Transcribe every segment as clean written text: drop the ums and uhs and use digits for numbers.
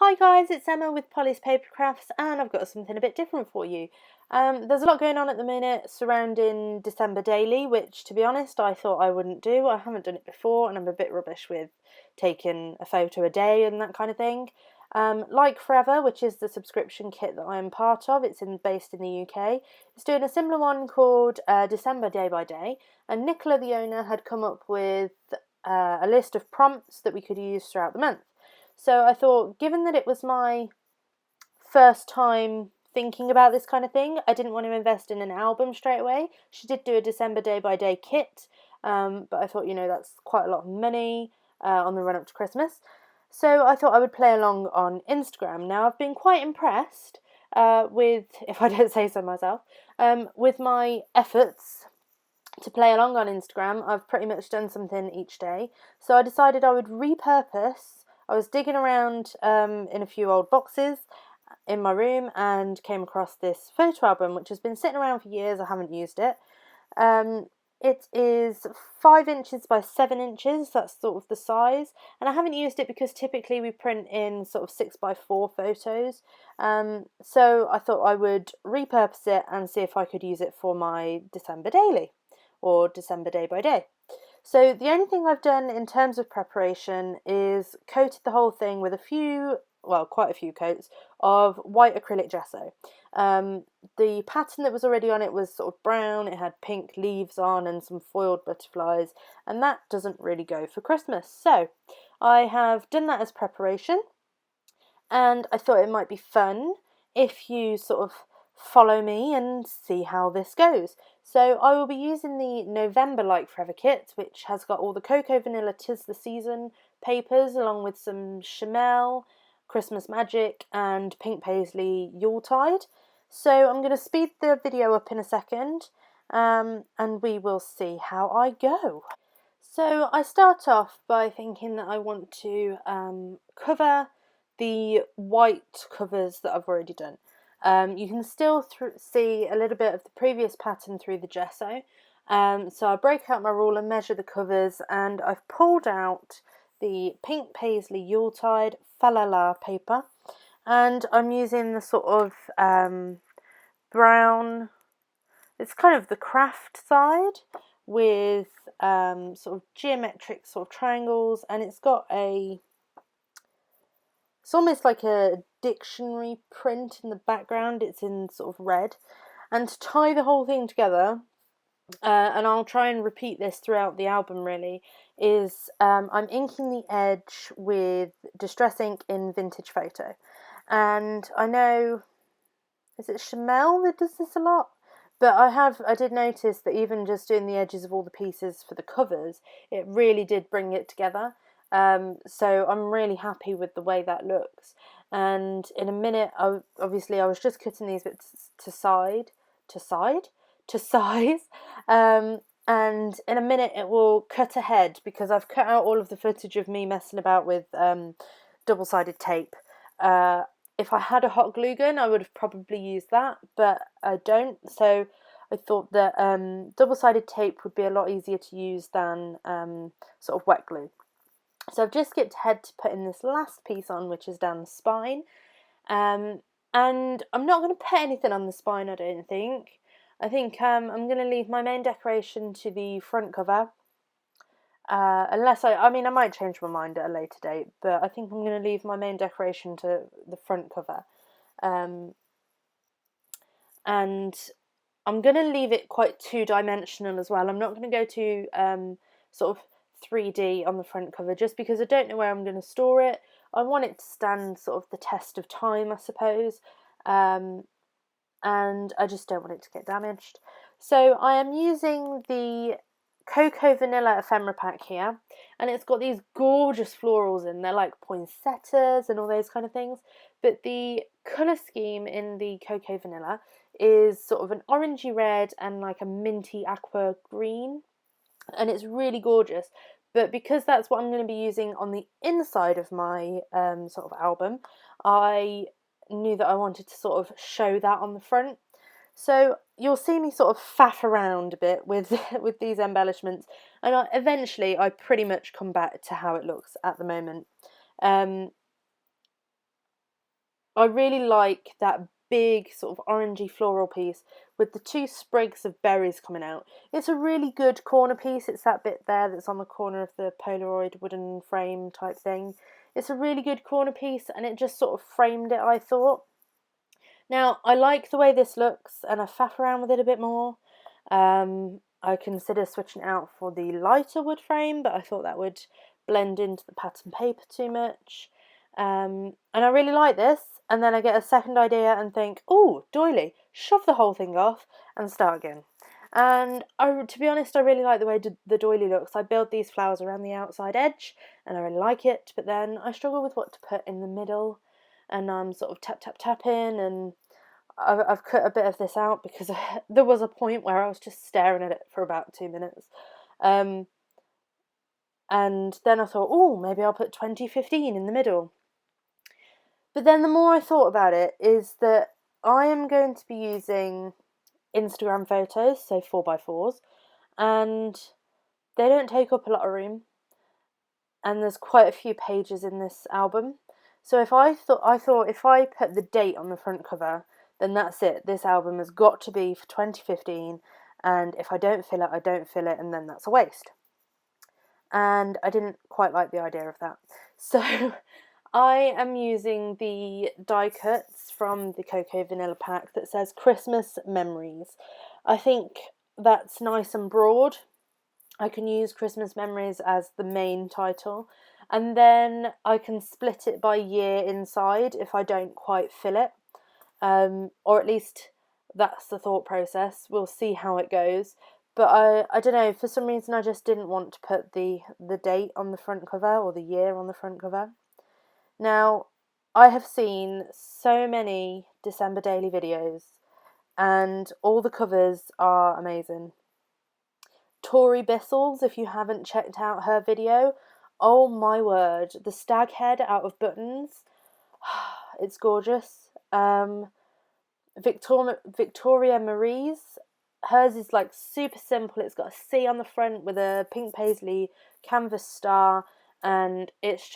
Hi guys, it's Emma with Polly's Paper Crafts, and I've got something a bit different for you. There's a lot going on at the minute surrounding December Daily, which to be honest I thought I wouldn't do. I haven't done it before and I'm a bit rubbish with taking a photo a day and that kind of thing. Like Forever, which is the subscription kit that I'm part of, based in the UK. It's doing a similar one called December Day by Day, and Nicola, the owner, had come up with a list of prompts that we could use throughout the month. So I thought, given that it was my first time thinking about this kind of thing, I didn't want to invest in an album straight away. She did do a December Day by Day kit, but I thought, that's quite a lot of money on the run up to Christmas. So I thought I would play along on Instagram. Now, I've been quite impressed with, if I don't say so myself, with my efforts to play along on Instagram. I've pretty much done something each day. So I decided I would repurpose. I was digging around in a few old boxes in my room and came across this photo album, which has been sitting around for years. I haven't used it. It is 5 inches by 7 inches, that's sort of the size, and I haven't used it because typically we print in sort of 6x4 photos, so I thought I would repurpose it and see if I could use it for my December Daily, or December Day by Day. So the only thing I've done in terms of preparation is coated the whole thing with quite a few coats of white acrylic gesso. The pattern that was already on it was sort of brown, it had pink leaves on and some foiled butterflies, and that doesn't really go for Christmas. So I have done that as preparation, and I thought it might be fun if you sort of follow me and see how this goes. So I will be using the November Like Forever kit, which has got all the Cocoa Vanilla 'Tis the Season papers, along with some Shimelle, Christmas Magic, and Pink Paislee Yuletide. So I'm going to speed the video up in a second, and we will see how I go. So I start off by thinking that I want to cover the white covers that I've already done. You can still see a little bit of the previous pattern through the gesso. So I break out my ruler, measure the covers, and I've pulled out the Pink Paislee Yuletide Falala paper, and I'm using the sort of brown, it's kind of the craft side, with sort of geometric sort of triangles, and it's almost like a dictionary print in the background. It's in sort of red, and to tie the whole thing together, and I'll try and repeat this throughout the album really, is I'm inking the edge with Distress ink in Vintage Photo. And I know, is it Shimelle that does this a lot? But I did notice that even just doing the edges of all the pieces for the covers, it really did bring it together. So I'm really happy with the way that looks. And in a minute, obviously I was just cutting these bits to size. And in a minute it will cut ahead, because I've cut out all of the footage of me messing about with double-sided tape. If I had a hot glue gun, I would have probably used that, but I don't. So I thought that double-sided tape would be a lot easier to use than sort of wet glue. So I've just skipped ahead to put in this last piece on, which is down the spine. And I'm not going to put anything on the spine, I don't think. I think I'm going to leave my main decoration to the front cover. Unless I might change my mind at a later date, but I think I'm going to leave my main decoration to the front cover. And I'm going to leave it quite two-dimensional as well. I'm not going to go to sort of 3D on the front cover, just because I don't know where I'm going to store it. I want it to stand sort of the test of time, I suppose, and I just don't want it to get damaged. So I am using the Cocoa Vanilla ephemera pack here, and it's got these gorgeous florals in. They're like poinsettias and all those kind of things, but the colour scheme in the Cocoa Vanilla is sort of an orangey red and like a minty aqua green, and it's really gorgeous. But because that's what I'm going to be using on the inside of my sort of album, I knew that I wanted to sort of show that on the front. So you'll see me sort of faff around a bit with with these embellishments, and eventually I pretty much come back to how it looks at the moment. I really like that big sort of orangey floral piece with the 2 sprigs of berries coming out. It's a really good corner piece. It's that bit there that's on the corner of the Polaroid wooden frame type thing. It's a really good corner piece, and it just sort of framed it, I thought. Now, I like the way this looks, and I faff around with it a bit more. I consider switching it out for the lighter wood frame, but I thought that would blend into the pattern paper too much. And I really like this, and then I get a second idea and think, oh, doily, shove the whole thing off and start again. And to be honest, I really like the way the doily looks. I build these flowers around the outside edge, and I really like it, but then I struggle with what to put in the middle, and I'm sort of tapping, and I've cut a bit of this out because there was a point where I was just staring at it for about 2 minutes. And then I thought, oh, maybe I'll put 2015 in the middle. But then the more I thought about it is that I am going to be using Instagram photos, so 4x4s, and they don't take up a lot of room, and there's quite a few pages in this album. So I thought if I put the date on the front cover, then that's it. This album has got to be for 2015, and if I don't fill it, I don't fill it, and then that's a waste. And I didn't quite like the idea of that. So I am using the die cuts from the Cocoa Vanilla pack that says Christmas Memories. I think that's nice and broad. I can use Christmas Memories as the main title, and then I can split it by year inside if I don't quite fill it. Or at least that's the thought process. We'll see how it goes. But I don't know, for some reason I just didn't want to put the date on the front cover, or the year on the front cover. Now, I have seen so many December daily videos, and all the covers are amazing. Tori Bissell's, if you haven't checked out her video, oh my word, the stag head out of buttons, it's gorgeous. Victoria Marie's, hers is like super simple. It's got a C on the front with a pink paisley canvas star, and it's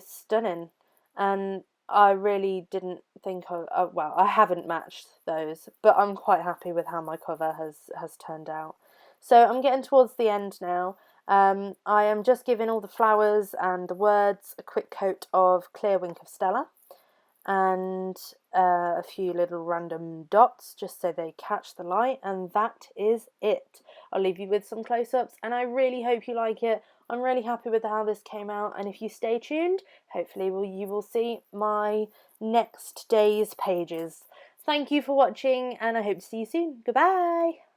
stunning. And I really didn't think well, I haven't matched those, but I'm quite happy with how my cover has turned out. So I'm getting towards the end now. I am just giving all the flowers and the words a quick coat of Clear Wink of Stella, and a few little random dots just so they catch the light, and that is it. I'll leave you with some close-ups, and I really hope you like it. I'm really happy with how this came out, and if you stay tuned, hopefully you will see my next day's pages. Thank you for watching, and I hope to see you soon. Goodbye!